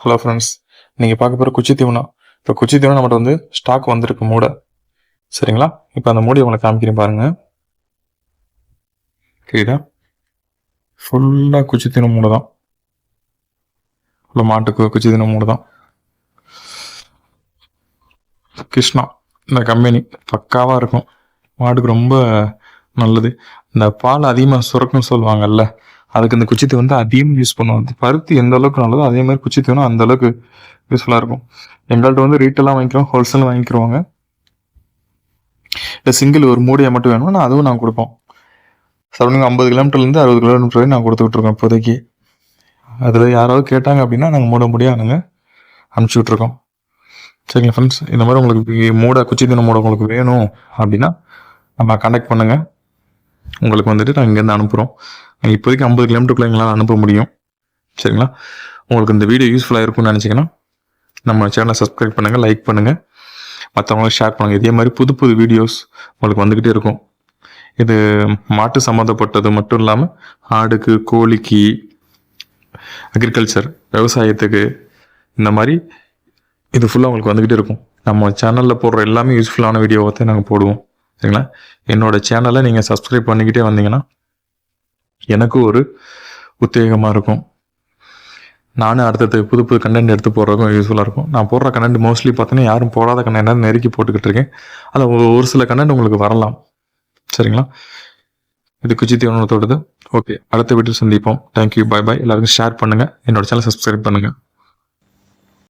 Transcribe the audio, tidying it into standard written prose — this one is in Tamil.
ஹலோ ஃப்ரெண்ட்ஸ், நீங்கள் பார்க்க போகிற குச்சி தீவனம். இப்போ குச்சி தீவனம் நம்மகிட்ட வந்து ஸ்டாக் வந்திருக்கு மூடை. சரிங்களா? இப்போ அந்த மூடி உங்களை காமிக்கிறேன் பாருங்கள். கீழே ஃபுல்லாக குச்சி தீவனம் மூடை தான். இல்லை மாட்டுக்கு குச்சி தீவனம் மூடை தான். கிருஷ்ணா இந்த கம்பெனி பக்காவாக இருக்கும். மாட்டுக்கு ரொம்ப நல்லது. இந்த பால் அதிகமாக சுரக்குன்னு சொல்லுவாங்கல்ல, அதுக்கு இந்த குச்சி தீவனம் வந்து அதிகமாக யூஸ் பண்ணுவாங்க. பருத்தி எந்த அளவுக்கு நல்லதோ அதே மாதிரி குச்சி தீவனம் அந்த அளவுக்கு யூஸ்ஃபுல்லாக இருக்கும். எங்கள்கிட்ட வந்து ரீட்டெயிலாக வாங்கிக்கிறோம், ஹோல்சேல் வாங்கிக்கிறோங்க. இல்லை சிங்கிள் ஒரு மூடியை மட்டும் வேணும்னா அதுவும் நாங்கள் கொடுப்போம். சரௌண்டிங் 50 கிலோமீட்டர்லேருந்து 60 கிலோமீட்டர் வரை நாங்கள் கொடுத்துட்ருக்கோம் இப்போதைக்கு. அதில் யாராவது கேட்டாங்க அப்படின்னா நாங்கள் நாங்கள் அனுப்பிச்சி விட்ருக்கோம். சரிங்களா ஃப்ரெண்ட்ஸ், இந்த மாதிரி உங்களுக்கு குச்சி தீவனம் மூட உங்களுக்கு வேணும் அப்படின்னா நம்ம கான்டாக்ட் பண்ணுங்கள். உங்களுக்கு வந்துட்டு நாங்கள் இங்கேருந்து அனுப்புகிறோம். இப்போதைக்கு 50 கிலோமீட்டருக்குள்ள எங்களால் அனுப்ப முடியும். சரிங்களா? உங்களுக்கு இந்த வீடியோ யூஸ்ஃபுல்லாக இருக்கும்னு நினச்சிங்கன்னா நம்ம சேனலை சப்ஸ்கிரைப் பண்ணுங்கள், லைக் பண்ணுங்கள், மற்றவங்களுக்கு ஷேர் பண்ணுங்கள். இதே மாதிரி புது புது வீடியோஸ் உங்களுக்கு வந்துக்கிட்டே இருக்கும். இது மாட்டு சம்மந்தப்பட்டது மட்டும் இல்லாமல் ஆடுக்கு, கோழிக்கு, அக்ரிகல்ச்சர், விவசாயத்துக்கு, இந்த மாதிரி இது ஃபுல்லாக உங்களுக்கு வந்துக்கிட்டே இருக்கும். நம்ம சேனலில் போடுற எல்லாமே யூஸ்ஃபுல்லான வீடியோவை தான் நாங்கள் போடுவோம். சரிங்களா? என்னோடய சேனலை நீங்கள் சப்ஸ்கிரைப் பண்ணிக்கிட்டே வந்தீங்கன்னா எனக்கு ஒரு உத்தேகமாக இருக்கும். நானும் அடுத்தது புது புது கண்டென்ட் எடுத்து போடுறதுக்கும் யூஸ்ஃபுல்லாக இருக்கும். நான் போடுற கண்டென்ட் மோஸ்ட்லி பார்த்தீங்கன்னா யாரும் போடாத கண்டென்ட் நெருக்கி போட்டுக்கிட்டு இருக்கேன். அதில் ஒரு சில கண்டென்ட் உங்களுக்கு வரலாம். சரிங்களா? இது குச்சி தீவனத்தோடது. ஓகே, அடுத்த வீட்டில் சந்திப்போம். தேங்க்யூ, பாய் பாய். எல்லாருக்கும் ஷேர் பண்ணுங்கள், என்னோட சேனல் சப்ஸ்கிரைப் பண்ணுங்கள்.